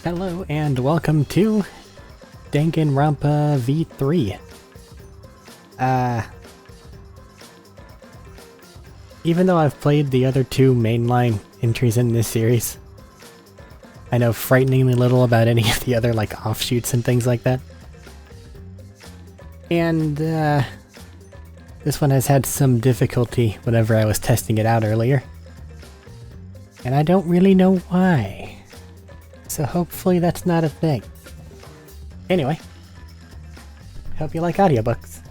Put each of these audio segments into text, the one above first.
Hello and welcome to Danganronpa V3. Even though I've played the other two mainline entries in this series, I know frighteningly little about any of the other offshoots and things like that. And this one has had some difficulty whenever I was testing it out earlier. And I don't really know why. So hopefully that's not a thing. Anyway, hope you like audiobooks.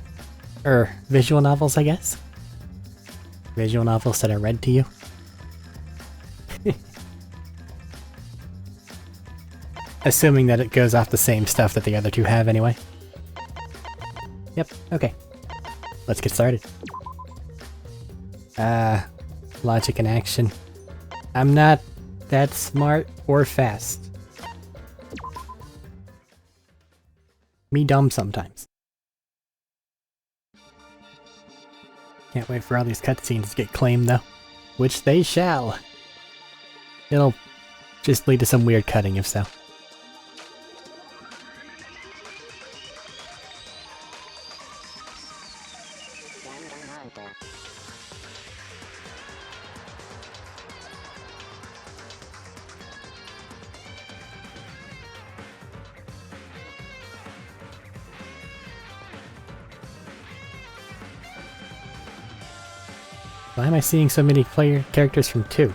Or visual novels, I guess. Visual novels that are read to you. Assuming that it goes off the same stuff that the other two have anyway. Yep, okay. Let's get started. Logic and action. I'm not that smart or fast. Me dumb sometimes. Can't wait for all these cutscenes to get claimed though. Which they shall. It'll just lead to some weird cutting if so. Why am I seeing so many characters from 2?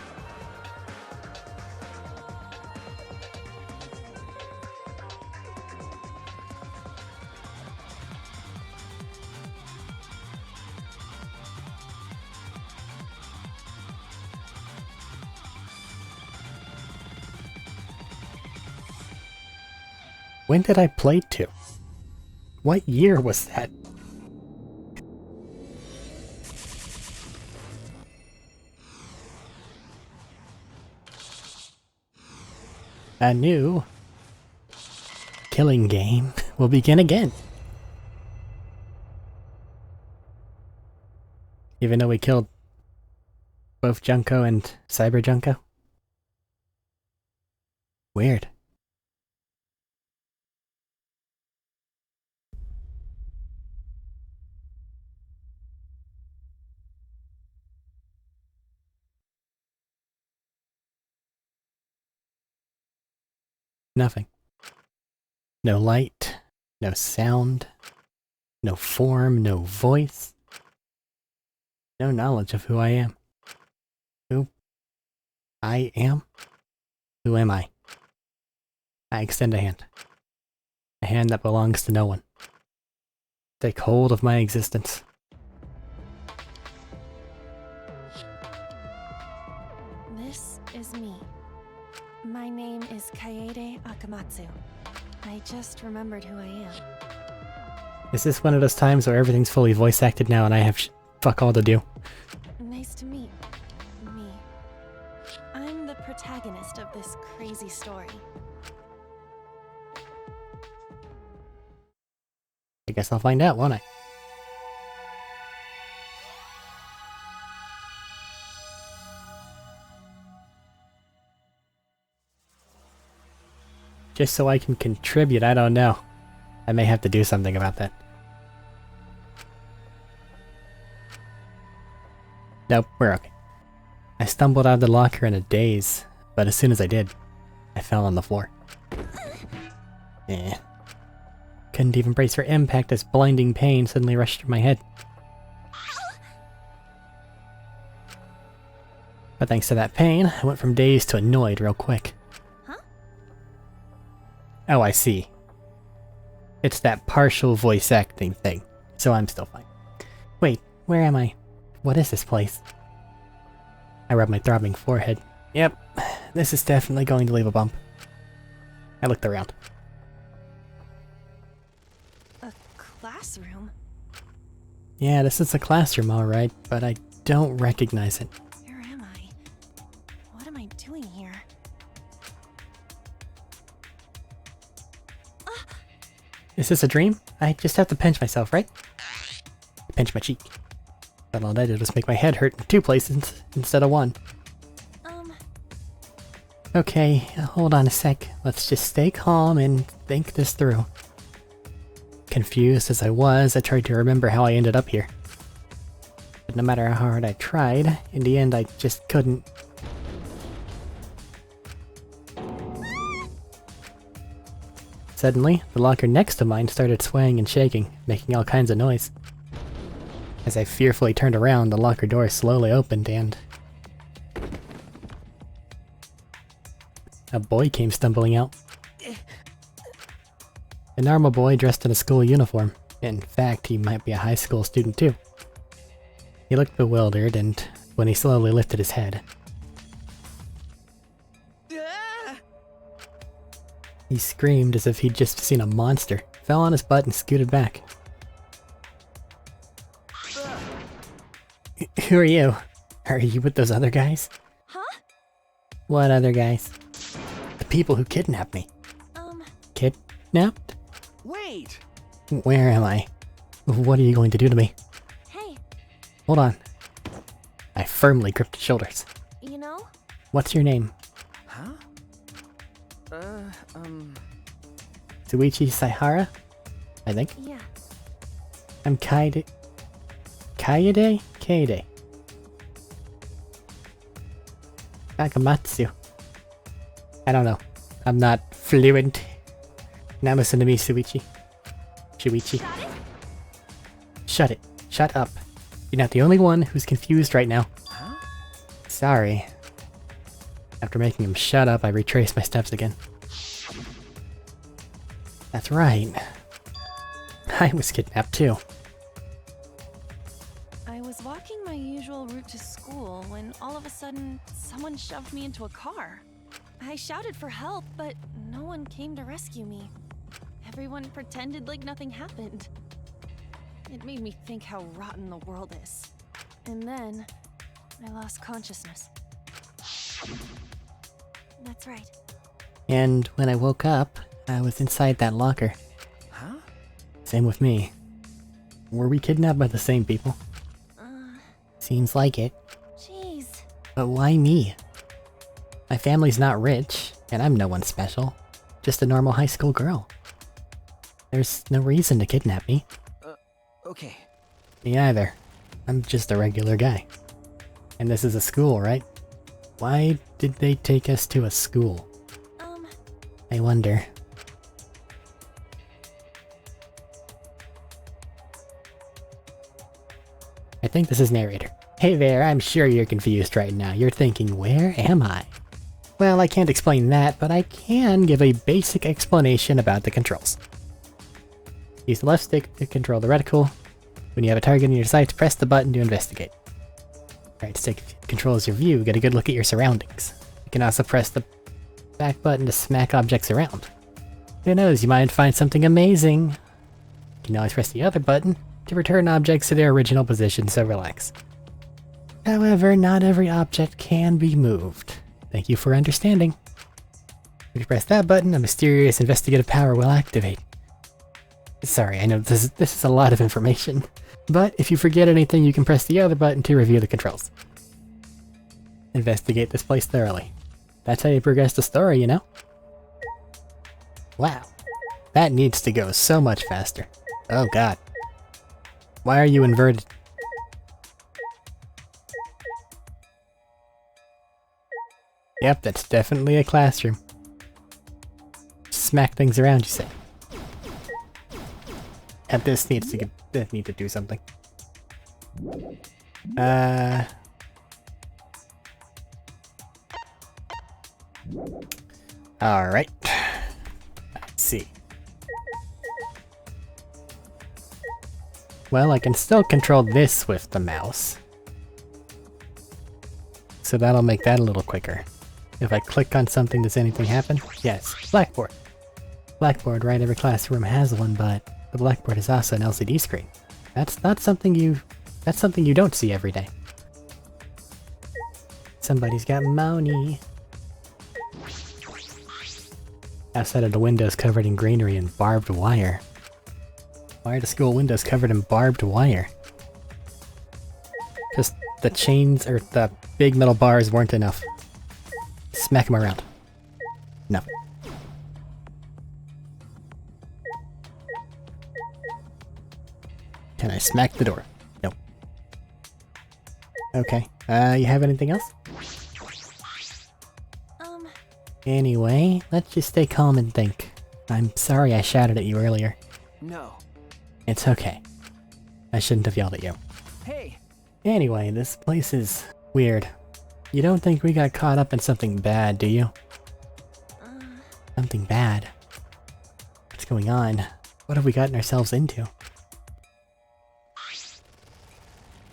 When did I play 2? What year was that? A new killing game will begin again. Even though we killed both Junko and Cyber Junko. Weird. Nothing. No light, no sound, no form, no voice, no knowledge of who I am. Who I am? Who am I? I extend a hand. A hand that belongs to no one. Take hold of my existence. This is me. My name is Kaede Akamatsu. I just remembered who I am. Is this one of those times where everything's fully voice acted now and I have fuck all to do? Nice to meet me. I'm the protagonist of this crazy story. I guess I'll find out, won't I? Just so I can contribute, I don't know. I may have to do something about that. Nope, we're okay. I stumbled out of the locker in a daze, but as soon as I did, I fell on the floor. Couldn't even brace for impact as blinding pain suddenly rushed through my head. But thanks to that pain, I went from dazed to annoyed real quick. Oh, I see. It's that partial voice acting thing, so I'm still fine. Wait, where am I? What is this place? I rubbed my throbbing forehead. Yep, this is definitely going to leave a bump. I looked around. A classroom? Yeah, this is a classroom, alright, but I don't recognize it. Where am I? What am I doing here? Is this a dream? I just have to pinch myself, right? Pinch my cheek. But all that did was make my head hurt in 2 places instead of 1. Okay, hold on a sec. Let's just stay calm and think this through. Confused as I was, I tried to remember how I ended up here. But no matter how hard I tried, in the end I just couldn't. Suddenly, the locker next to mine started swaying and shaking, making all kinds of noise. As I fearfully turned around, the locker door slowly opened and... a boy came stumbling out. A normal boy dressed in a school uniform. In fact, he might be a high school student too. He looked bewildered, and when he slowly lifted his head, he screamed as if he'd just seen a monster, fell on his butt and scooted back. Who are you? Are you with those other guys? Huh? What other guys? The people who kidnapped me. Kidnapped? Wait! Where am I? What are you going to do to me? Hey, Hold on. I firmly gripped his shoulders. you know? What's your name? Huh? Tsuichi Saihara? I think. Yeah. I'm Kaede... Kaede? Kaede. Akamatsu. I don't know. I'm not fluent. Now listen to me, Shuichi. Shuichi. Shut it. Shut up. You're not the only one who's confused right now. Huh? Sorry. After making him shut up, I retraced my steps again. That's right. I was kidnapped too. I was walking my usual route to school when all of a sudden someone shoved me into a car. I shouted for help, but no one came to rescue me. Everyone pretended like nothing happened. It made me think how rotten the world is. And then I lost consciousness. That's right. And when I woke up, I was inside that locker. Huh? Same with me. Were we kidnapped by the same people? Seems like it. Jeez. But why me? My family's not rich, and I'm no one special. Just a normal high school girl. There's no reason to kidnap me. Okay. Me either. I'm just a regular guy. And this is a school, right? Why did they take us to a school? I wonder. I think this is narrator. Hey there, I'm sure you're confused right now. You're thinking, where am I? Well, I can't explain that, but I can give a basic explanation about the controls. Use the left stick to control the reticle. When you have a target in your sights, press the button to investigate. Right stick controls your view, get a good look at your surroundings. You can also press the back button to smack objects around. Who knows, you might find something amazing. You can always press the other button to return objects to their original position, so relax. However, not every object can be moved. Thank you for understanding. If you press that button, a mysterious investigative power will activate. Sorry, I know this is a lot of information, but if you forget anything, you can press the other button to review the controls. Investigate this place thoroughly. That's how you progress the story, you know? Wow. That needs to go so much faster. Oh god. Why are you inverted? Yep, that's definitely a classroom. Smack things around, you say. And this needs to need to do something. Alright. Let's see. Well, I can still control this with the mouse. So that'll make that a little quicker. If I click on something, does anything happen? Yes. Blackboard. Blackboard, right? Every classroom has one, but the blackboard is also an LCD screen. That's not something you... That's something you don't see every day. Somebody's got money. Outside of the windows covered in greenery and barbed wire. Why are the school windows covered in barbed wire? Just the chains or the big metal bars weren't enough. Smack them around. Nothing. Can I smack the door? Nope. Okay. You have anything else? Anyway, let's just stay calm and think. I'm sorry I shouted at you earlier. No. It's okay. I shouldn't have yelled at you. Hey! Anyway, this place is weird. You don't think we got caught up in something bad, do you? Something bad? What's going on? What have we gotten ourselves into?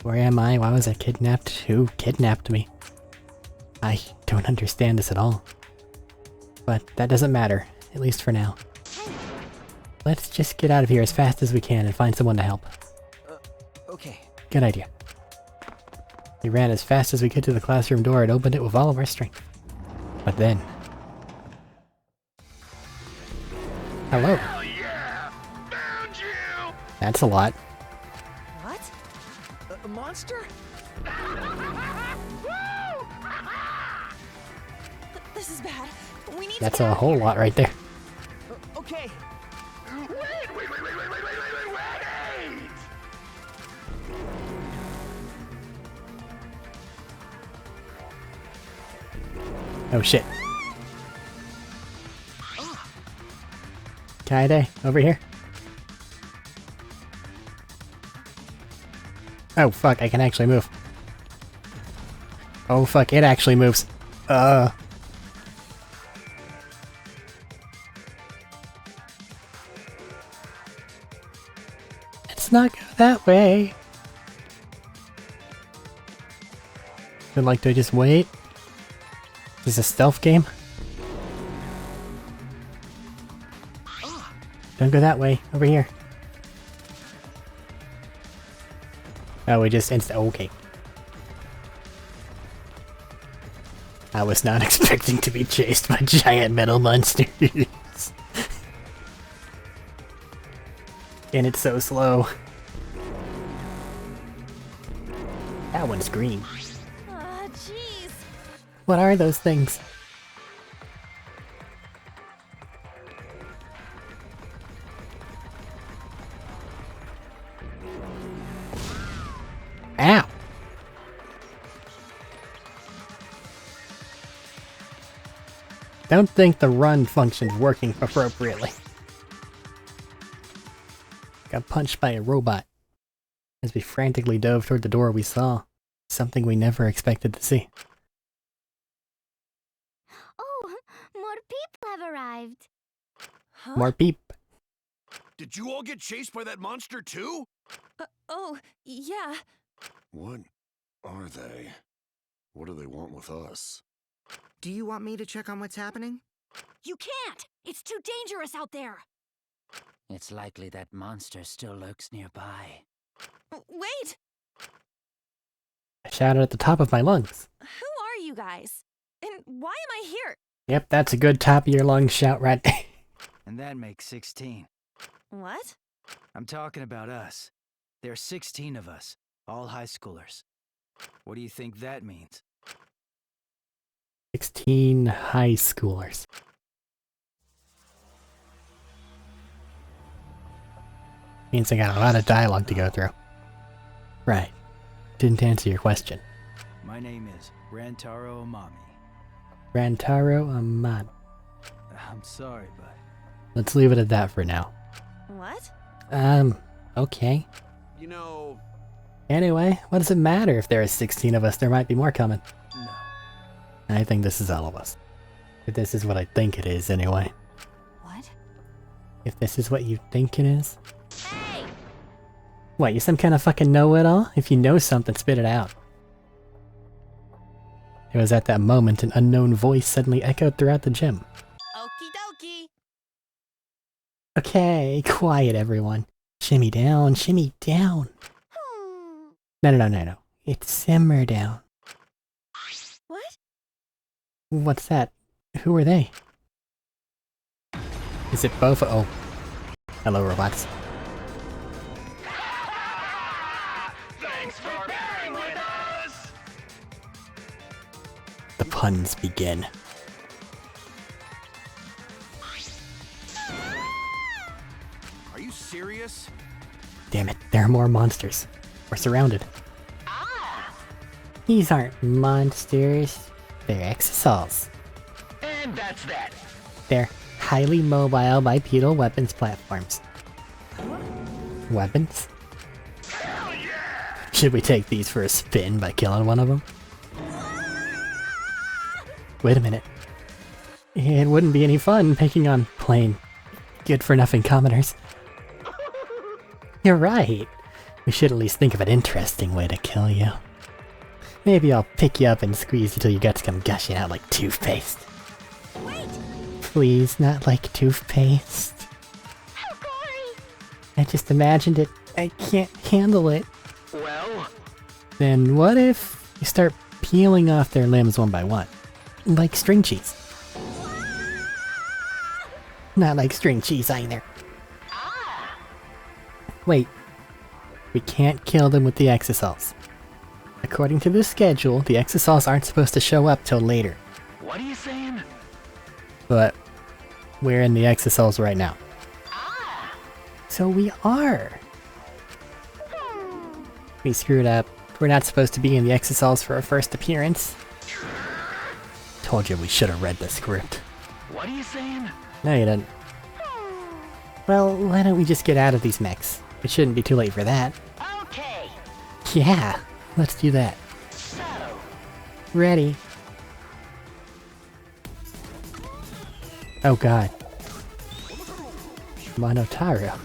Where am I? Why was I kidnapped? Who kidnapped me? I don't understand this at all. But that doesn't matter, at least for now. Let's just get out of here as fast as we can and find someone to help. Okay. Good idea. We ran as fast as we could to the classroom door and opened it with all of our strength. But then... Hello. Hell yeah! Found you! That's a lot. What? A monster? This is bad. We need That's to get a out of whole here. lot right there. Okay. Wait! Oh shit. Kaede, over here. Oh fuck, I can actually move. Oh fuck, it actually moves. Let's not go that way. But like, do I just wait? Is this a stealth game? Don't go that way. Over here. Oh, we just okay. I was not expecting to be chased by giant metal monsters. And it's so slow. That one's green. Jeez. What are those things? Ow! Don't think the run function's working appropriately. Got punched by a robot as we frantically dove toward the door we saw. Something we never expected to see. Oh, more people have arrived. Huh? More peep. Did you all get chased by that monster too? Oh, yeah. What are they? What do they want with us? Do you want me to check on what's happening? You can't! It's too dangerous out there! It's likely that monster still lurks nearby. Wait! I shouted at the top of my lungs. Who are you guys? And why am I here? Yep, that's a good top of your lungs shout right there. And that makes 16. What? I'm talking about us. There are 16 of us, all high schoolers. What do you think that means? 16 high schoolers. Means I got a lot of dialogue to go through. Right. Didn't answer your question. My name is Rantaro Amami. Rantaro Amami. I'm sorry, but... Let's leave it at that for now. What? Okay. You know... Anyway, what does it matter if there are 16 of us? There might be more coming. No. I think this is all of us. If this is what I think it is, anyway. What? If this is what you think it is? Hey! What, you some kind of fucking know-it-all? If you know something, spit it out. It was at that moment an unknown voice suddenly echoed throughout the gym. Okie dokie. Okay, quiet everyone. Shimmy down, shimmy down. No. It's simmer down. What? What's that? Who are they? Is it both? Oh. Hello, robots. Thanks for bearing with us! The puns begin. Are you serious? Damn it, there are more monsters. We're surrounded. These aren't monsters. They're exosols. And that's that. They're highly mobile bipedal weapons platforms. Weapons? Hell yeah! Should we take these for a spin by killing one of them? Wait a minute. It wouldn't be any fun picking on plain good-for-nothing commoners. You're right. We should at least think of an interesting way to kill you. Maybe I'll pick you up and squeeze you till your guts come gushing out like toothpaste. Wait! Please, not like toothpaste. How gory! I just imagined it. I can't handle it. Well, Then what if you start peeling off their limbs one by one? Like string cheese. Not like string cheese either. Wait. We can't kill them with the exosols. According to the schedule, the exosols aren't supposed to show up till later. what are you saying? But we're in the exosols right now. So we are. We screwed up. We're not supposed to be in the exosols for our first appearance. Told you we should have read the script. What are you saying? No, you didn't. Well, why don't we just get out of these mechs? It shouldn't be too late for that. Okay. Yeah, let's do that. So, Ready. Oh god. Monotaro.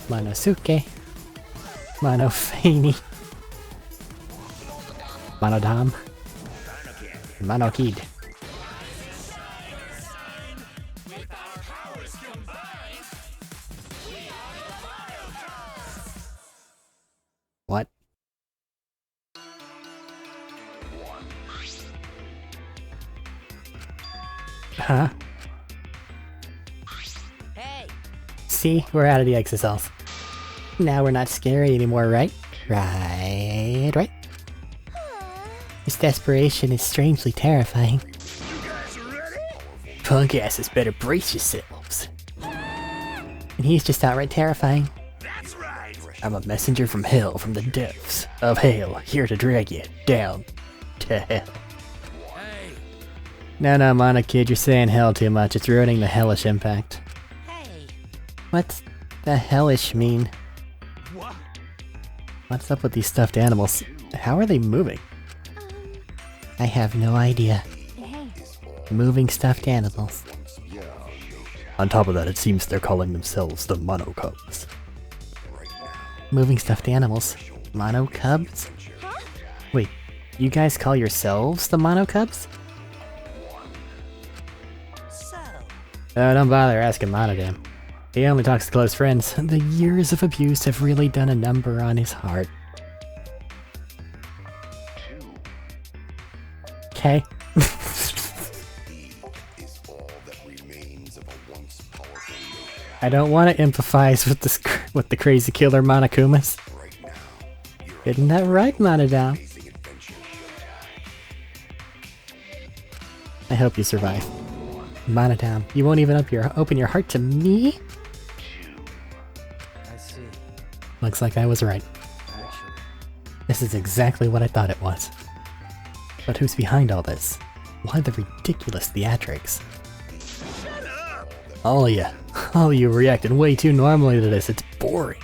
Monosuke. Monofani. Monodam. Monokid. What? Huh? Hey, See, we're out of the exocells. Now we're not scary anymore, right? Right? This desperation is strangely terrifying. Punk asses better brace yourselves. And he's just outright terrifying. That's right. I'm a messenger from hell, from the depths of hell, here to drag you down to hell. Hey, No, Mono Kid, you're saying hell too much. It's ruining the hellish impact. hey. What's the hellish mean? what? What's up with these stuffed animals? How are they moving? I have no idea. Hey, Moving stuffed animals. On top of that, it seems they're calling themselves the Mono Cubs. Moving stuffed animals? Mono Cubs? Wait, you guys call yourselves the Mono Cubs? So, Oh, don't bother asking Monodam. He only talks to close friends. The years of abuse have really done a number on his heart. Okay. I don't want to empathize with this with the crazy killer Monokumas. Isn't that right, Monodam? I hope you survive. Monodam, you won't even open your heart to me? I see. Looks like I was right. Actually, This is exactly what I thought it was. But who's behind all this? Why the ridiculous theatrics? All of you reacted way too normally to this, it's boring.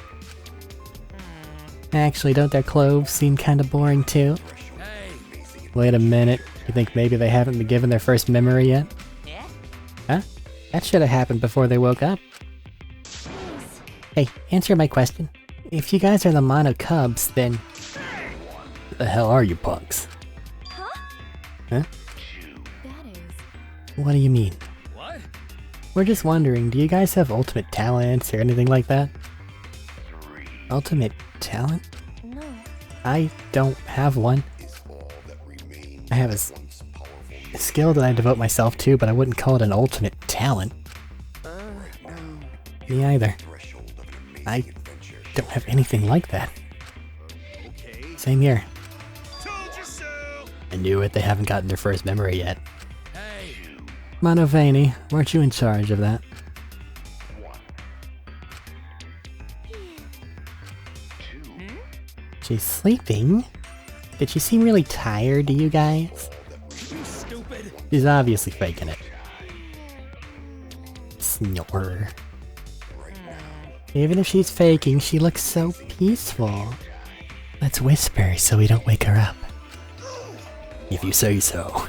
Actually, don't their clothes seem kinda boring too? Hey, Wait a minute, you think maybe they haven't been given their first memory yet? yeah? Huh? That should have happened before they woke up. Hey, answer my question. If you guys are the Mono Cubs, then... What the hell are you punks? huh? Huh? That is. What do you mean? what? We're just wondering, do you guys have ultimate talents or anything like that? Ultimate talent? No. I don't have one. I have a skill that I devote myself to, but I wouldn't call it an ultimate talent. Me either. I don't have anything like that. Okay. Same here. Told you so. I knew it, they haven't gotten their first memory yet. Hey, Monovani, weren't you in charge of that? She's sleeping? Did she seem really tired to you guys? Stupid. She's obviously faking it. Snore. Even if she's faking, she looks so peaceful. Let's whisper so we don't wake her up. If you say so.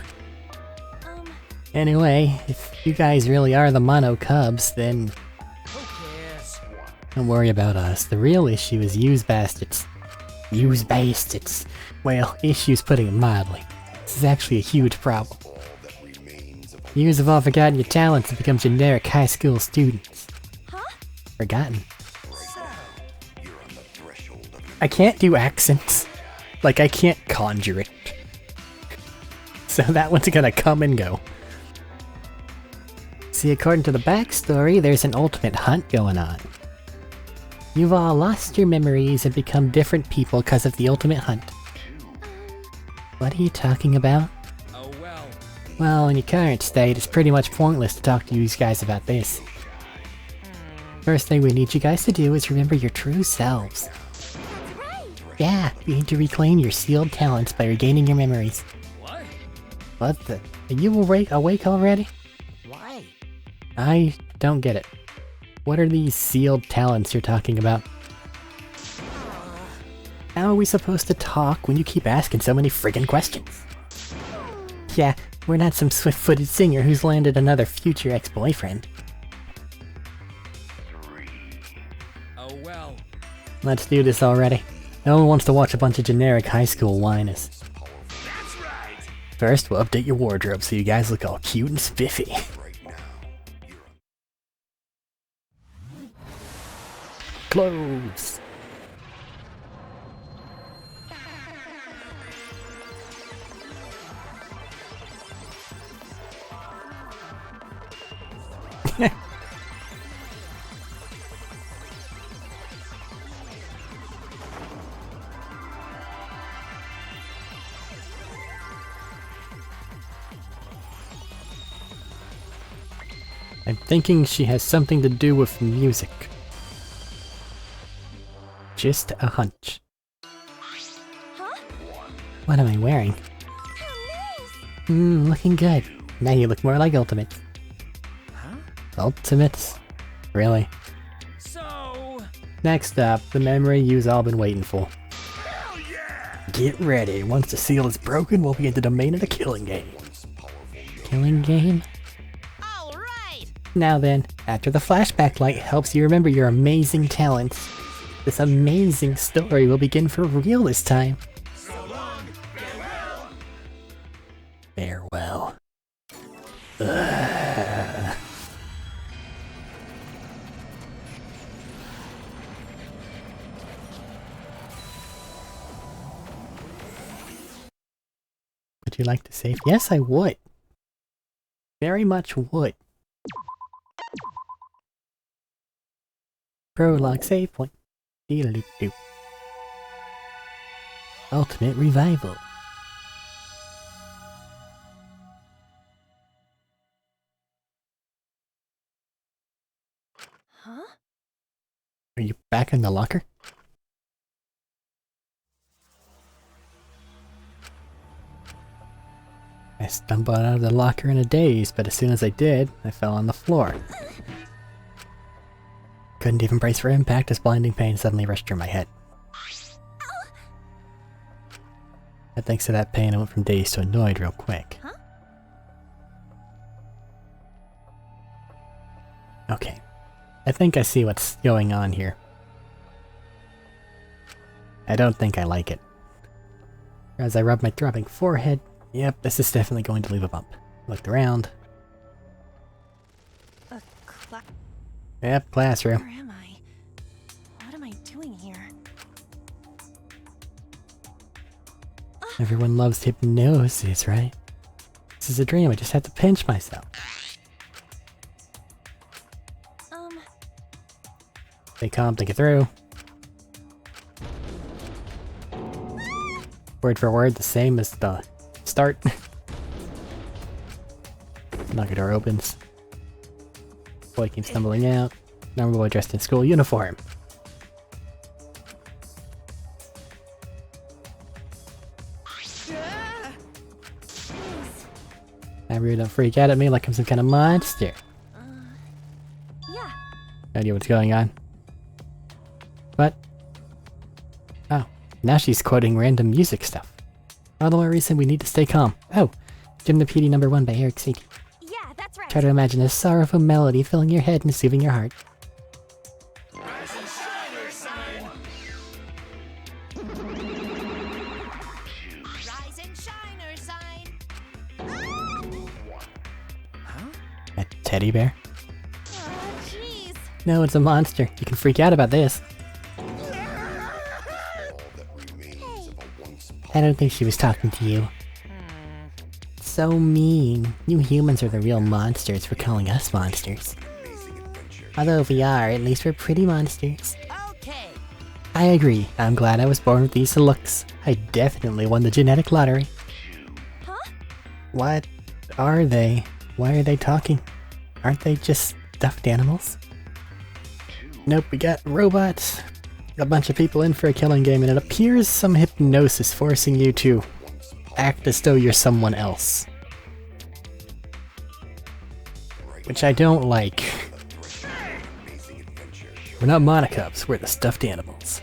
Anyway, if you guys really are the Mono Cubs, then don't worry about us. The real issue is use bastards. Use bastards. Well, issue's putting it mildly. This is actually a huge problem. You have all forgotten your talents and become generic high school students. Forgotten. I can't do accents. Like, I can't conjure it. So that one's gonna come and go. See, according to the backstory, there's an ultimate hunt going on. You've all lost your memories and become different people because of the ultimate hunt. What are you talking about? Oh well. Well, in your current state, it's pretty much pointless to talk to you guys about this. First thing we need you guys to do is remember your true selves. Yeah, you need to reclaim your sealed talents by regaining your memories. What? What the? Are you awake already? Why? I don't get it. What are these sealed talents you're talking about? How are we supposed to talk when you keep asking so many friggin' questions? Yeah, we're not some swift-footed singer who's landed another future ex-boyfriend. Oh well. Let's do this already. No one wants to watch a bunch of generic high school whiners. That's right. First, we'll update your wardrobe so you guys look all cute and spiffy. Clothes! I'm thinking she has something to do with music. Just a hunch. What am I wearing? Looking good. Now you look more like Ultimate. Ultimates? Really? So. Next up, the memory you've all been waiting for. Hell yeah! Get ready. Once the seal is broken, we'll be in the domain of the killing game. Killing game? Alright! Now then, after the flashback light helps you remember your amazing talents, this amazing story will begin for real this time. So long, farewell! Farewell. Ugh. Would you like to save? Yes, I would. Very much would. Prologue save point. Dee-doo-doo. Ultimate revival. Huh? Are you back in the locker? I stumbled out of the locker in a daze, but as soon as I did, I fell on the floor. Couldn't even brace for impact as blinding pain suddenly rushed through my head. But thanks to that pain, I went from dazed to annoyed real quick. Huh? Okay. I think I see what's going on here. I don't think I like it. As I rub my throbbing forehead, yep, this is definitely going to leave a bump. Looked around. Yep, classroom. Where am I? What am I doing here? Everyone loves hypnosis, right? This is a dream, I just have to pinch myself. Stay calm, think it through. Word for word, the same as the start. Knocker door opens. Boy came stumbling out. Normal boy dressed in school uniform. really don't freak out at me like I'm some kind of monster. Yeah. No idea what's going on. What? Oh, now she's quoting random music stuff. All the more reason we need to stay calm. Oh, Jim the PD #1 by Arik. Yeah, that's right. Try to imagine a sorrowful melody filling your head and soothing your heart. Rise and shine or sign. A teddy bear? Oh, jeez. No, it's a monster. You can freak out about this. I don't think she was talking to you. So mean. You humans are the real monsters for calling us monsters. Although if we are, at least we're pretty monsters. Okay. I agree. I'm glad I was born with these looks. I definitely won the genetic lottery. Huh? What are they? Why are they talking? Aren't they just stuffed animals? Nope, we got robots. A bunch of people in for a killing game, and it appears some hypnosis forcing you to act as though you're someone else. Which I don't like. We're not monocubs, we're the stuffed animals.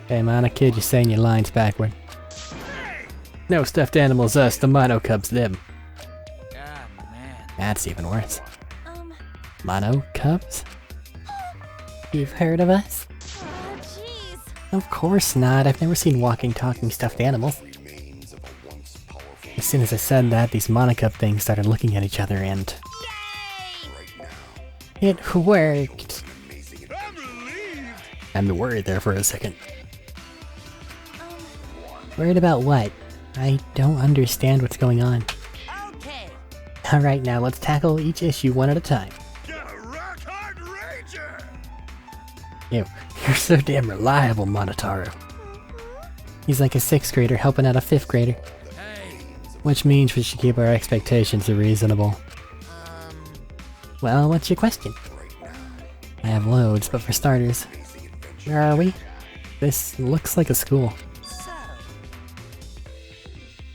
Hey monokid, you're saying your lines backward. No stuffed animals us, the monocubs them. That's even worse. Monocubs? You've heard of us? Oh, jeez. Of course not, I've never seen walking, talking stuffed animals. As soon as I said that, these monocub things started looking at each other and... It worked! I'm worried there for a second. Worried about what? I don't understand what's going on. Okay. Alright, now let's tackle each issue one at a time. Ew, you're so damn reliable, Monotaro. He's like a 6th grader helping out a 5th grader. Which means we should keep our expectations reasonable. Well, what's your question? I have loads, but for starters, where are we? This looks like a school.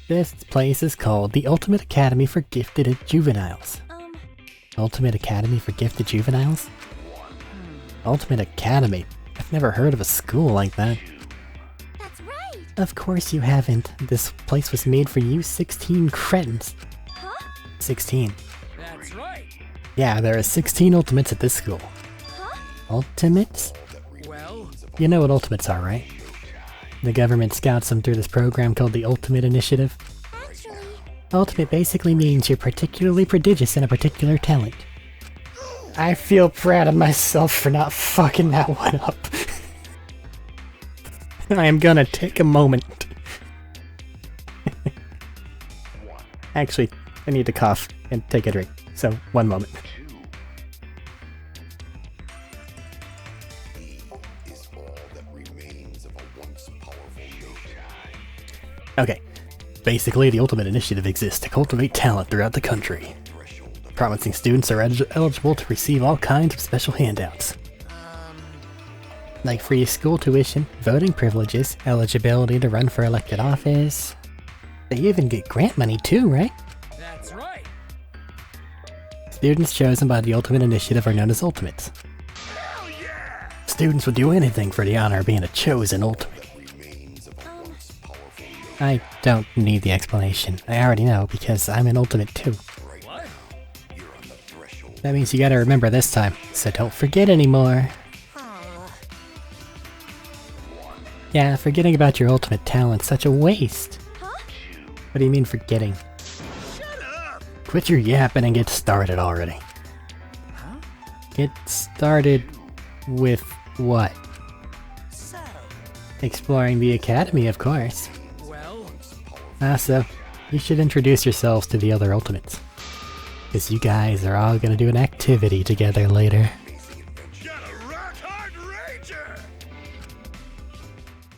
This place is called the Ultimate Academy for Gifted Juveniles. Ultimate Academy for Gifted Juveniles? Ultimate Academy? I've never heard of a school like that. That's right. Of course you haven't. This place was made for you 16 cretins. Huh? 16. That's right. Yeah, there are 16 ultimates at this school. Huh? Ultimates? Well, You know what ultimates are, right? The government scouts them through this program called the Ultimate Initiative. Actually, Ultimate basically means you're particularly prodigious in a particular talent. I feel proud of myself for not fucking that one up. I am gonna take a moment. Actually, I need to cough and take a drink, so one moment. Okay, basically the Ultimate Initiative exists to cultivate talent throughout the country. Promising students are eligible to receive all kinds of special handouts. Like free school tuition, voting privileges, eligibility to run for elected office. They even get grant money too, right? that's right. Students chosen by the Ultimate Initiative are known as Ultimates. Students would do anything for the honor of being a chosen Ultimate. I don't need the explanation. I already know because I'm an Ultimate too. What? That means you gotta remember this time, so don't forget anymore. Yeah, forgetting about your ultimate talent's such a waste. Huh? What do you mean forgetting? Quit your yapping and get started already. Huh? Get started with what? So, Exploring the academy, of course. Well, So, you should introduce yourselves to the other ultimates. Because you guys are all gonna do an activity together later.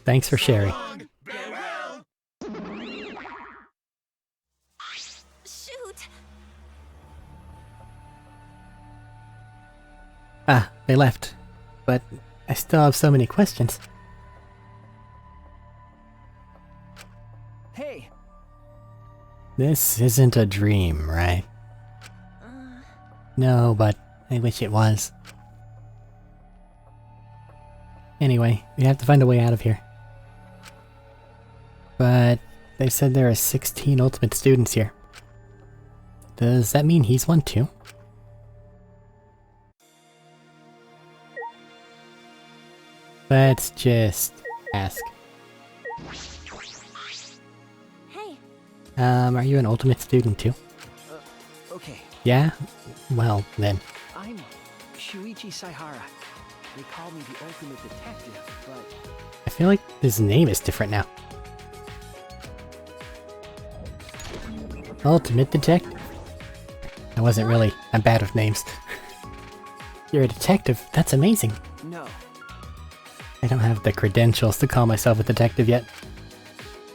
Thanks for sharing. shoot. Ah, they left. But I still have so many questions. Hey, This isn't a dream, right? No, but I wish it was. Anyway, we have to find a way out of here. But they said there are 16 ultimate students here. Does that mean he's one too? Let's just ask. Hey, Are you an ultimate student too? Okay. Yeah? Well, then. I'm Shuichi Saihara. They call me the ultimate detective, but I feel like his name is different now. Ultimate detective. I wasn't really. I'm bad with names. You're a detective? That's amazing. no. I don't have the credentials to call myself a detective yet.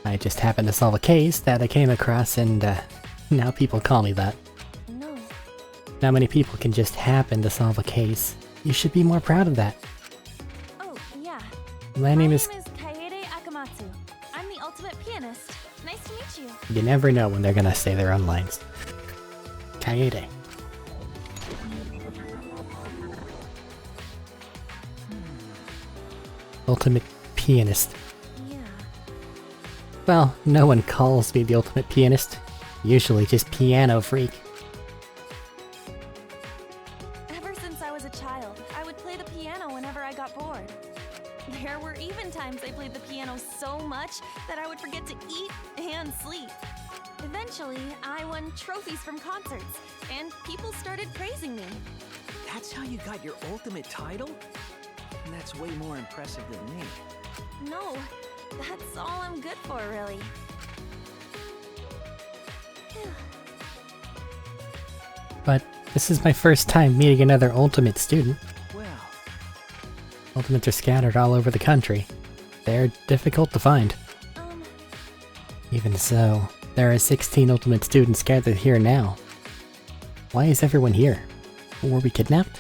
I just happened to solve a case that I came across and, now people call me that. No. Not many people can just happen to solve a case. You should be more proud of that. Oh, yeah. My name is... Kaede Akamatsu. I'm the ultimate pianist. Nice to meet you. You never know when they're gonna say their own lines. Kaede. Ultimate pianist. Yeah. Well, no one calls me the ultimate pianist. Usually just piano freak. Ever since I was a child, I would play the piano whenever I got bored. There were even times I played the piano so much that I would forget to eat and sleep. Eventually, I won trophies from concerts, and people started praising me. That's how you got your ultimate title? And that's way more impressive than me. No, that's all I'm good for, really. But this is my first time meeting another ultimate student. Well, Ultimates are scattered all over the country. They're difficult to find. Even so, there are 16 ultimate students gathered here now. Why is everyone here? Were we kidnapped?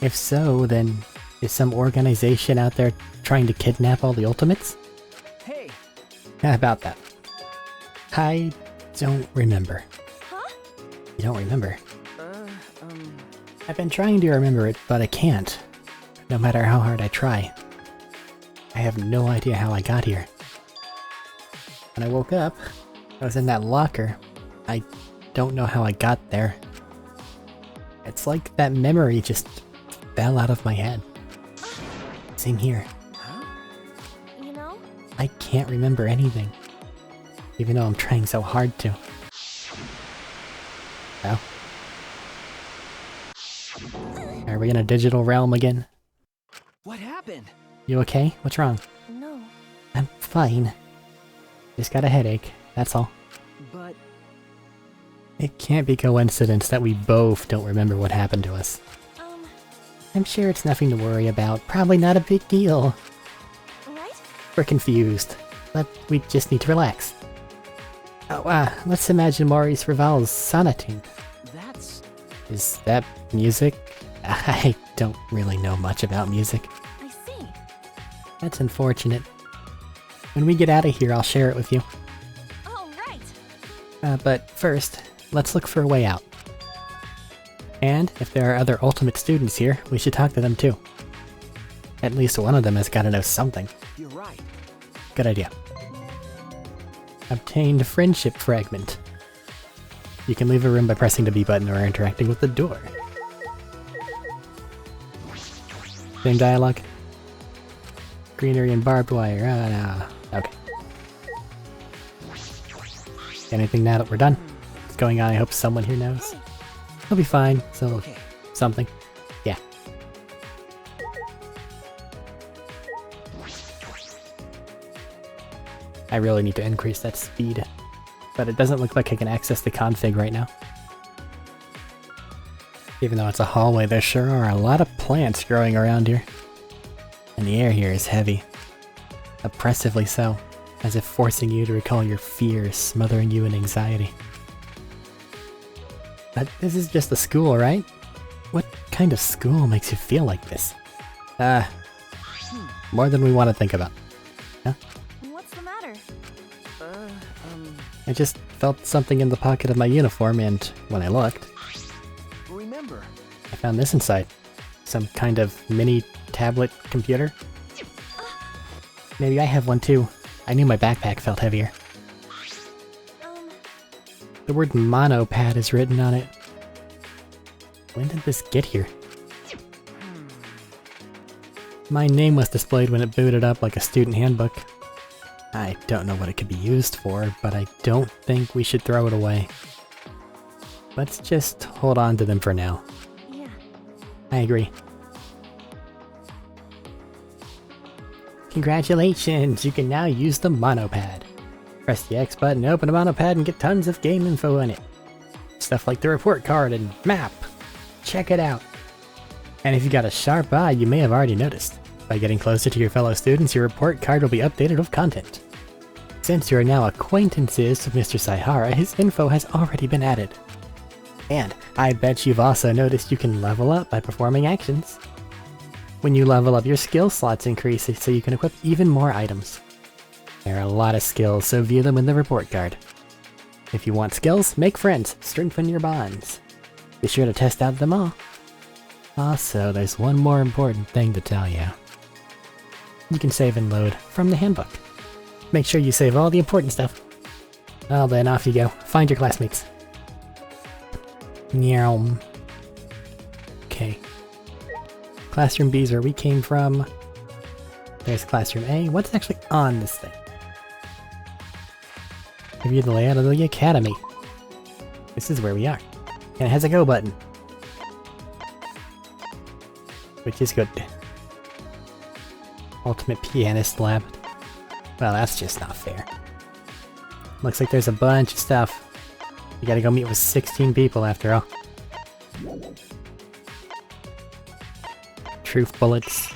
If so, then is some organization out there trying to kidnap all the ultimates? hey, How about that? I don't remember. Huh? You don't remember? uh, I've been trying to remember it, but I can't. No matter how hard I try. I have no idea how I got here. When I woke up, I was in that locker. I don't know how I got there. It's like that memory just fell out of my head. Same here. huh? You know, I can't remember anything. Even though I'm trying so hard to. Well. Are we in a digital realm again? What happened? You okay? What's wrong? no. I'm fine. Just got a headache, that's all. But It can't be coincidence that we both don't remember what happened to us. I'm sure it's nothing to worry about. Probably not a big deal. Right? We're confused, but we just need to relax. Oh, let's imagine Maurice Raval's sonatine. that's... Is that music? I don't really know much about music. I see. That's unfortunate. When we get out of here, I'll share it with you. Oh, right. But first, let's look for a way out. And if there are other ultimate students here, we should talk to them too. At least one of them has got to know something. You're right. Good idea. Obtained friendship fragment. You can leave a room by pressing the B button or interacting with the door. Same dialogue. Greenery and barbed wire. No. Okay. Anything now that we're done? What's going on? I hope someone here knows. He'll be fine. So, Okay. something. Yeah. I really need to increase that speed. But it doesn't look like I can access the config right now. Even though it's a hallway, there sure are a lot of plants growing around here. And the air here is heavy. Oppressively so, as if forcing you to recall your fears, smothering you in anxiety. But this is just a school, right? What kind of school makes you feel like this? More than we want to think about. Huh? What's the matter? I just felt something in the pocket of my uniform, and when I looked, Remember, I found this inside. Some kind of mini tablet computer. Maybe I have one too. I knew my backpack felt heavier. The word monopad is written on it. When did this get here? My name was displayed when it booted up like a student handbook. I don't know what it could be used for, but I don't think we should throw it away. Let's just hold on to them for now. Yeah. I agree. Congratulations! You can now use the monopad. Press the X button, open a monopad, and get tons of game info in it. Stuff like the report card and map. Check it out. And if you got a sharp eye, you may have already noticed. By getting closer to your fellow students, your report card will be updated with content. Since you are now acquaintances with Mr. Saihara, his info has already been added. And I bet you've also noticed you can level up by performing actions. When you level up, your skill slots increase so you can equip even more items. There are a lot of skills, so view them in the report card. If you want skills, make friends, strengthen your bonds. Be sure to test out them all. Also, there's one more important thing to tell you. You can save and load from the handbook. Make sure you save all the important stuff. Well then, off you go. Find your classmates. Meow. Okay. Classroom B is where we came from. There's Classroom A. What's actually on this thing? Review the layout of the academy. This is where we are. And it has a go button. Which is good. Ultimate Pianist Lab. Well, that's just not fair. Looks like there's a bunch of stuff. You gotta go meet with 16 people after all. Truth bullets.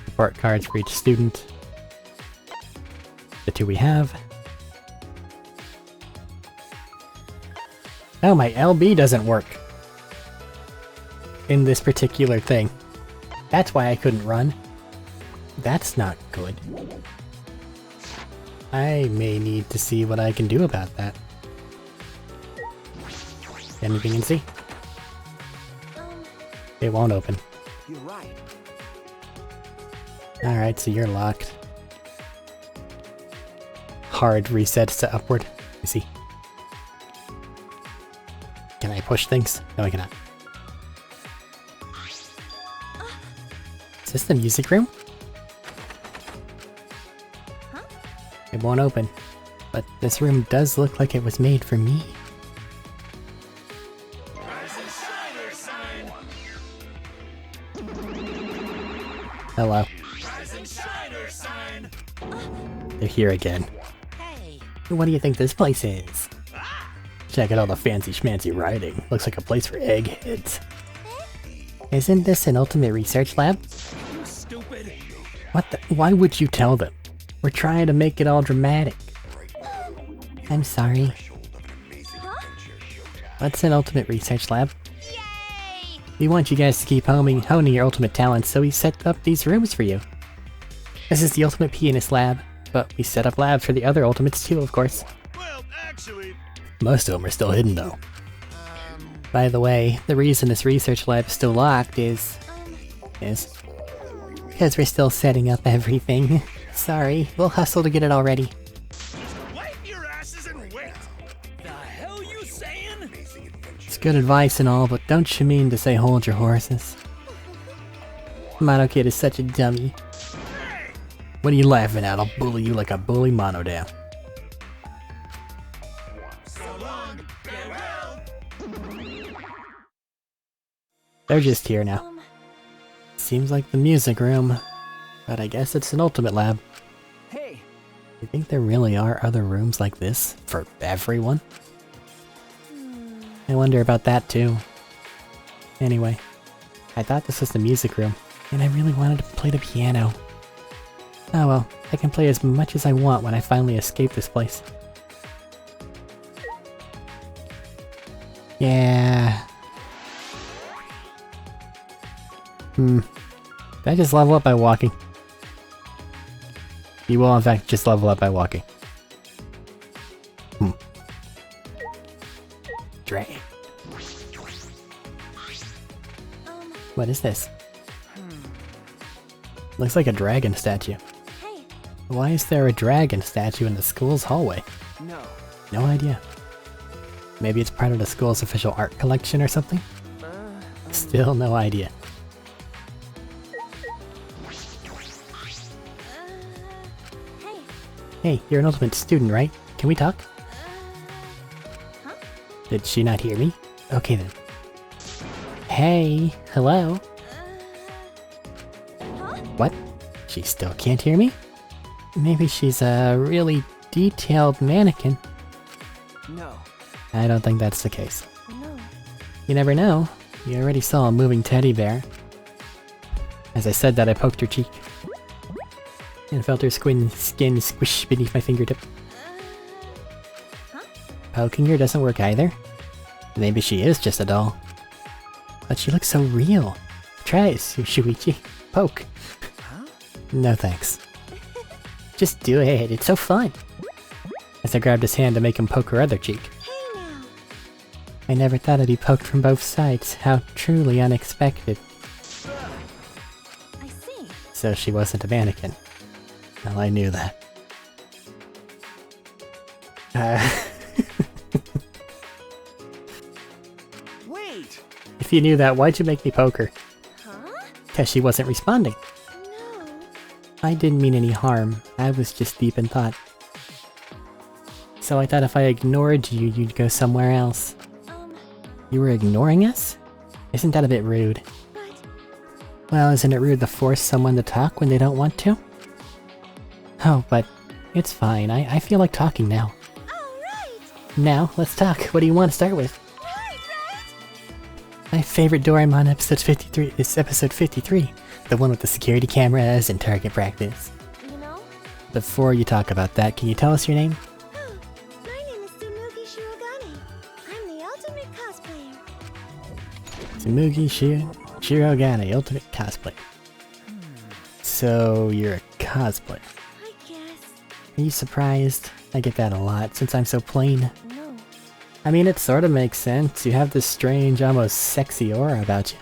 Report cards for each student. The two we have. Oh, my LB doesn't work. In this particular thing. That's why I couldn't run. That's not good. I may need to see what I can do about that. Anything in C? It won't open. you're right. Alright, so you're locked. Hard resets to upward. You see. Can I push things? No, I cannot. Is this the music room? Huh? It won't open. But this room does look like it was made for me. Hello. They're here again. Hey. What do you think this place is? Check out all the fancy schmancy writing. Looks like a place for eggheads. Isn't this an ultimate research lab? Stupid. What the? Why would you tell them? We're trying to make it all dramatic. I'm sorry. What's an ultimate research lab? Yay! We want you guys to keep honing your ultimate talents, so we set up these rooms for you. This is the ultimate pianist lab, but we set up labs for the other ultimates too, of course. Well, actually, Most of them are still hidden though. By the way, the reason this research lab is still locked is because we're still setting up everything. Sorry, we'll hustle to get it all ready. wipe your asses and wait. The hell you saying? It's good advice and all, but don't you mean to say hold your horses? Mono Kid is such a dummy. What are you laughing at? I'll bully you like I bully Mono down. They're just here now. Seems like the music room, but I guess it's an ultimate lab. Hey, You think there really are other rooms like this for everyone? I wonder about that too. Anyway, I thought this was the music room, and I really wanted to play the piano. Oh well, I can play as much as I want when I finally escape this place. Yeah. Did I just level up by walking? You will in fact just level up by walking. Drag. What is this? Looks like a dragon statue. Hey, Why is there a dragon statue in the school's hallway? No. No idea. Maybe it's part of the school's official art collection or something? Still no idea. hey, Hey, you're an ultimate student, right? Can we talk? huh? Did she not hear me? Okay then. Hey, hello? Huh? What? She still can't hear me? Maybe she's a really detailed mannequin. No. I don't think that's the case. No. You never know. You already saw a moving teddy bear. As I said that, I poked her cheek. And felt her skin squish beneath my fingertip. Huh? Poking her doesn't work either. Maybe she is just a doll. But she looks so real. Try it, Shuichi. Poke. Huh? No thanks. Just do it, it's so fun. As I grabbed his hand to make him poke her other cheek. Hey now. I never thought I'd be poked from both sides. How truly unexpected. I see. So she wasn't a mannequin. Well, I knew that. Wait! If you knew that, why'd you make me poke her? Huh? 'Cause she wasn't responding. No. I didn't mean any harm. I was just deep in thought. So I thought if I ignored you, you'd go somewhere else. You were ignoring us? Isn't that a bit rude? But Well, isn't it rude to force someone to talk when they don't want to? Oh, but it's fine. I feel like talking now. alright. Now, let's talk. What do you want to start with? Right. My favorite Doraemon episode 53 is episode 53. The one with the security cameras and target practice. You know? Before you talk about that, can you tell us your name? My name is Tsumugi Shirogane. I'm the ultimate cosplayer. Tsumugi Shirogane, ultimate cosplay. So, you're a cosplayer. I guess. Are you surprised? I get that a lot, since I'm so plain. No. I mean, it sort of makes sense. You have this strange, almost sexy aura about you.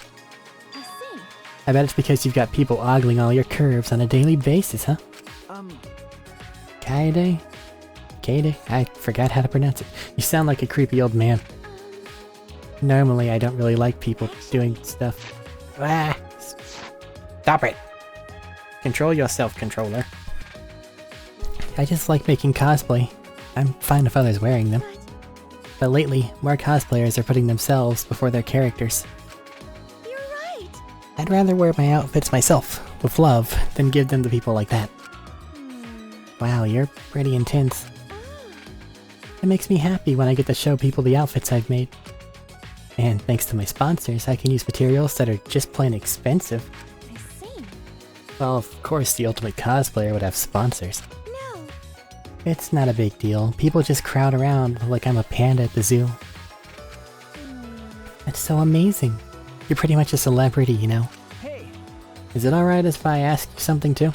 I see. I bet it's because you've got people ogling all your curves on a daily basis, huh? Kaede? Kaede? I forgot how to pronounce it. You sound like a creepy old man. Normally, I don't really like people doing stuff. Ah! Stop it! Control yourself, controller. I just like making cosplay. I'm fine if others wearing them. But lately, more cosplayers are putting themselves before their characters. You're right. I'd rather wear my outfits myself, with love, than give them to people like that. Wow, you're pretty intense. It makes me happy when I get to show people the outfits I've made. And thanks to my sponsors, I can use materials that are just plain expensive. I see. Well, of course the ultimate cosplayer would have sponsors. No. It's not a big deal. People just crowd around like I'm a panda at the zoo. That's so amazing. You're pretty much a celebrity, you know. Hey! Is it alright if I ask you something too?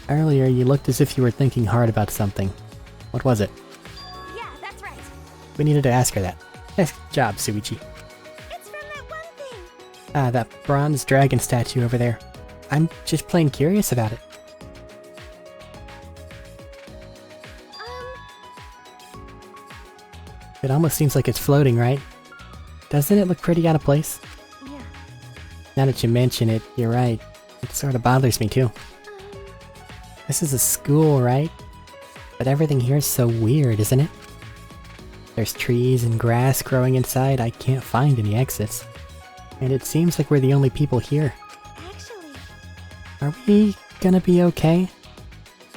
Earlier, you looked as if you were thinking hard about something. What was it? Yeah, that's right. We needed to ask her that. Nice job, Suichi. It's from that one thing. Ah, that bronze dragon statue over there. I'm just plain curious about it. It almost seems like it's floating, right? Doesn't it look pretty out of place? Yeah. Now that you mention it, you're right. It sort of bothers me too. This is a school, right? But everything here is so weird, isn't it? There's trees and grass growing inside. I can't find any exits. And it seems like we're the only people here. Actually, Are we gonna be okay?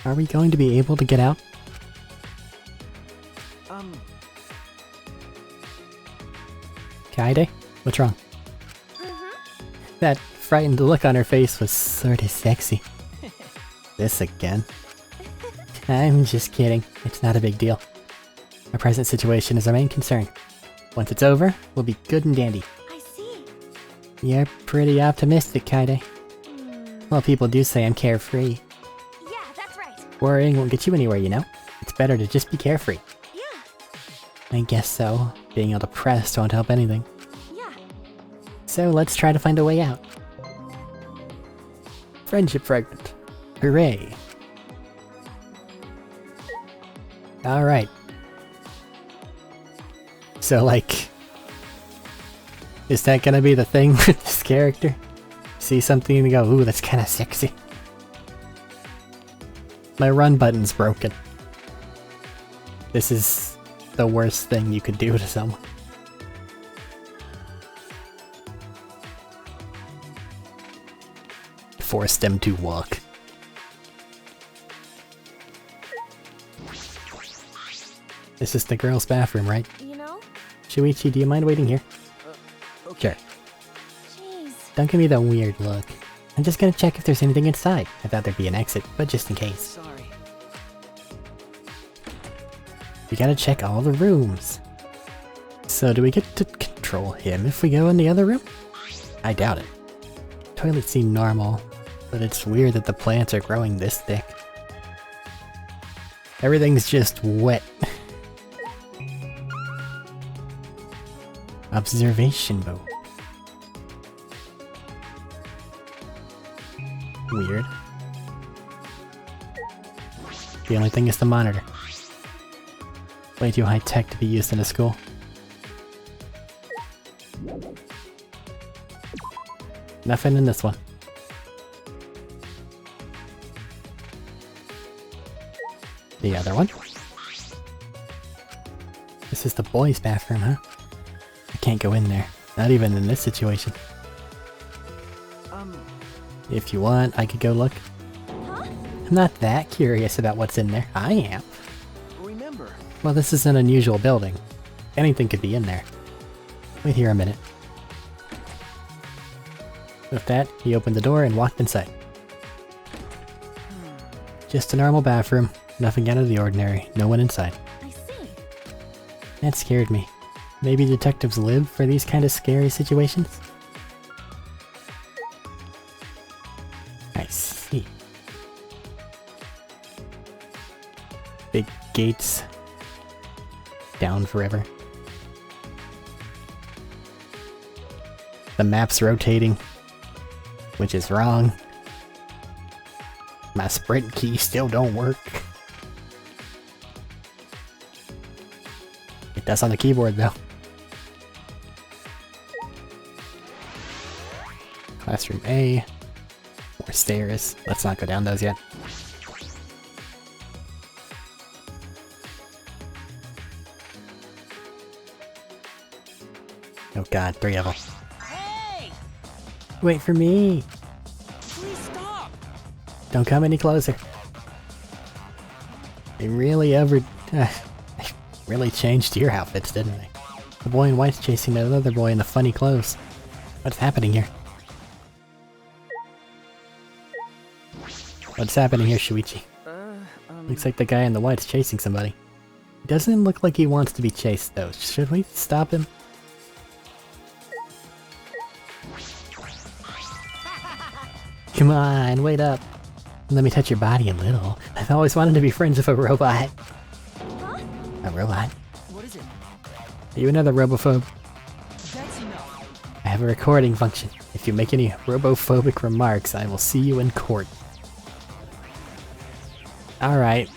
Are we going to be able to get out? Kaede? What's wrong? That frightened look on her face was sorta sexy. This again? I'm just kidding. It's not a big deal. Our present situation is our main concern. Once it's over, we'll be good and dandy. I see. You're pretty optimistic, Kaede. Well, people do say I'm carefree. Yeah, that's right. Worrying won't get you anywhere, you know? It's better to just be carefree. Yeah. I guess so. Being all depressed won't help anything. Yeah. So let's try to find a way out. Friendship fragment. Hooray. Alright. So like... is that gonna be the thing with this character? See something and go, ooh, that's kinda sexy. My run button's broken. This is the worst thing you could do to someone. Force them to walk. This is the girls' bathroom, right? You know? Shuichi, do you mind waiting here? Okay. Sure. Jeez. Don't give me that weird look. I'm just gonna check if there's anything inside. I thought there'd be an exit, but just in case. Sorry. We gotta check all the rooms. So do we get to control him if we go in the other room? I doubt it. Toilets seem normal, but it's weird that the plants are growing this thick. Everything's just wet. Observation boat. Weird. The only thing is the monitor. Way too high tech to be used in a school. Nothing in this one. The other one. This is the boys' bathroom, huh? I can't go in there. Not even in this situation. If you want, I could go look. Huh? I'm not that curious about what's in there. I am. Remember. Well, this is an unusual building. Anything could be in there. Wait here a minute. With that, he opened the door and walked inside. Just a normal bathroom. Nothing out of the ordinary. No one inside. I see. That scared me. Maybe detectives live for these kind of scary situations? I see. Big gates. Down forever. The map's rotating. Which is wrong. My sprint key still don't work. It does on the keyboard though. Classroom A. More stairs. Let's not go down those yet. Oh god, 3 of them. Hey! Wait for me! Please stop! Don't come any closer. They really really changed your outfits, didn't they? The boy in white's chasing another boy in the funny clothes. What's happening here? What's happening here, Shuichi? Looks like the guy in the white's chasing somebody. He doesn't look like he wants to be chased, though. Should we stop him? Come on, wait up. Let me touch your body a little. I've always wanted to be friends with a robot. Huh? A robot? What is it? Are you another robophobe? That's enough. I have a recording function. If you make any robophobic remarks, I will see you in court. Alright.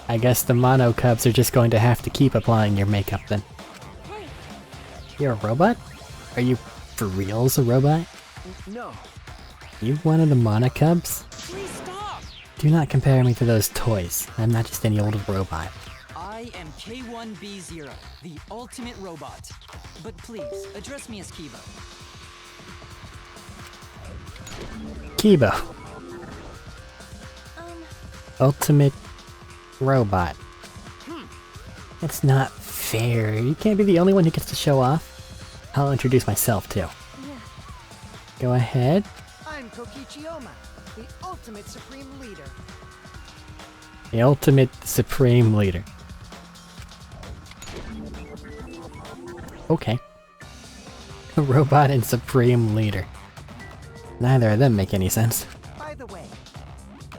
I guess the mono cubs are just going to have to keep applying your makeup then. Hey. You're a robot? Are you for reals a robot? No. You one of the mono cubs? Please stop! Do not compare me to those toys. I'm not just any old robot. I am K1B0, the ultimate robot. But please, address me as Kibo. Kibo. Ultimate robot. That's not fair. You can't be the only one who gets to show off. I'll introduce myself too. Yeah. Go ahead. I'm Kokichi Oma, the ultimate supreme leader. The ultimate supreme leader. Okay. A robot and supreme leader. Neither of them make any sense. By the way,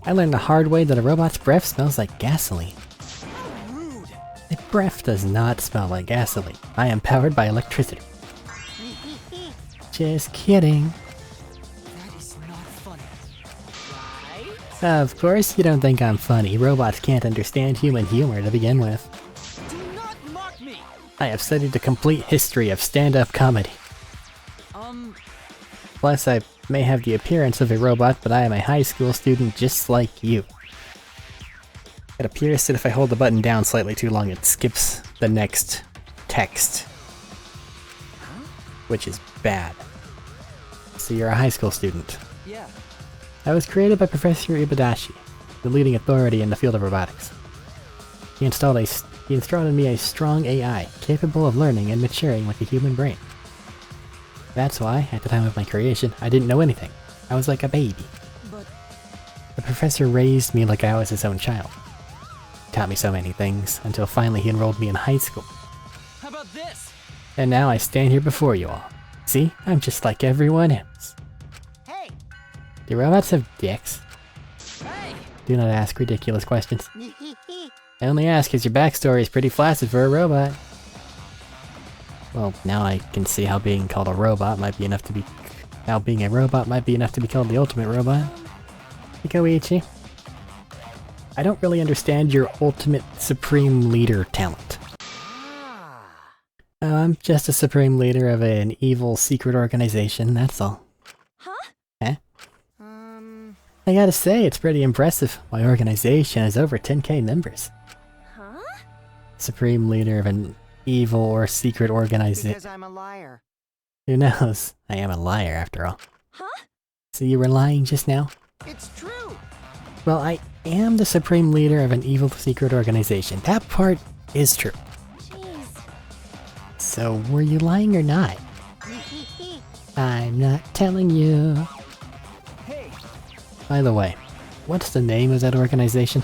I learned the hard way that a robot's breath smells like gasoline. How rude! They breath does not smell like gasoline. I am powered by electricity. Just kidding. That is not funny. Of course you don't think I'm funny. Robots can't understand human humor to begin with. Do not mock me! I have studied the complete history of stand-up comedy. Plus, I may have the appearance of a robot, but I am a high school student just like you. It appears that if I hold the button down slightly too long, it skips the next text. Which is bad. So you're a high school student. Yeah. I was created by Professor Ibadashi, the leading authority in the field of robotics. He installed in me a strong AI, capable of learning and maturing like a human brain. That's why, at the time of my creation, I didn't know anything. I was like a baby. But The professor raised me like I was his own child. He taught me so many things, until finally he enrolled me in high school. how about this? And now I stand here before you all. See, I'm just like everyone else. Hey! Do robots have dicks? Hey! Do not ask ridiculous questions. I only ask because your backstory is pretty flaccid for a robot. Well, now I can see how being called a robot might be enough to be... How being a robot might be enough to be called the ultimate robot. Koichi. I don't really understand your ultimate supreme leader talent. Oh, I'm just a supreme leader of an evil secret organization, that's all. Huh? Eh? I gotta say, it's pretty impressive. My organization has over 10k members. Huh? Supreme leader of an evil or secret organization. Because I'm a liar. Who knows? I am a liar after all. Huh? So you were lying just now? It's true! Well, I am the supreme leader of an evil secret organization. That part is true. Jeez. So were you lying or not? I'm not telling you. Hey! By the way, what's the name of that organization?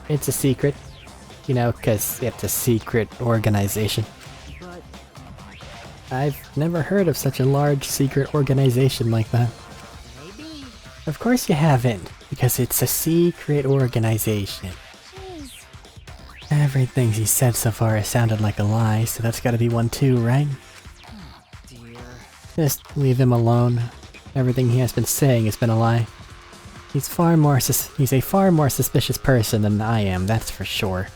It's a secret. You know, 'cause it's a secret organization. But I've never heard of such a large secret organization like that. Maybe. Of course you haven't, because it's a secret organization. Jeez. Everything he said so far has sounded like a lie, so that's gotta be one too, right? dear. Just leave him alone. Everything he has been saying has been a lie. He's a far more suspicious person than I am, that's for sure.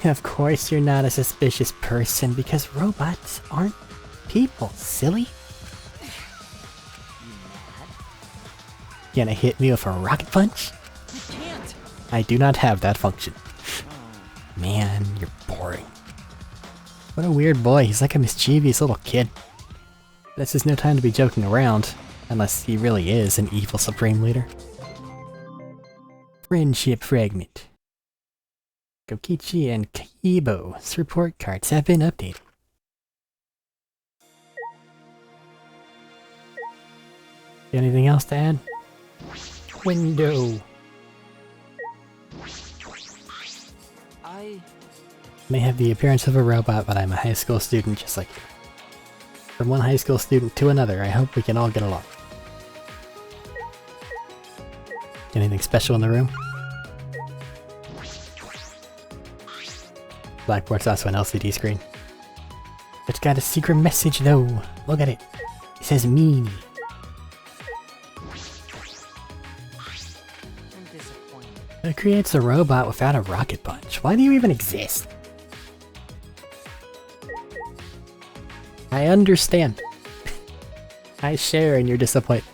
Of course you're not a suspicious person, because robots aren't people, silly. Gonna hit me with a rocket punch? You can't! I do not have that function. Man, you're boring. What a weird boy, he's like a mischievous little kid. This is no time to be joking around, unless he really is an evil supreme leader. Friendship fragment. Kokichi and Kaibo's report cards have been updated. Anything else to add? Window. I... May have the appearance of a robot, but I'm a high school student just like you. From one high school student to another, I hope we can all get along. Anything special in the room? Blackboard's also an LCD screen. It's got a secret message though. Look at it. It says meanie. I'm disappointed. It creates a robot without a rocket punch. Why do you even exist? I understand. I share in your disappointment.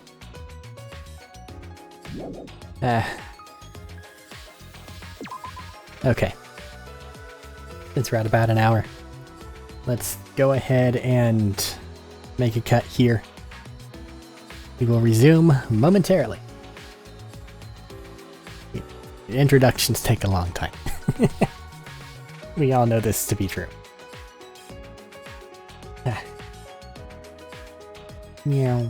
Okay. Since we're at about an hour, let's go ahead and make a cut here. We will resume momentarily. Introductions take a long time. We all know this to be true. Meow.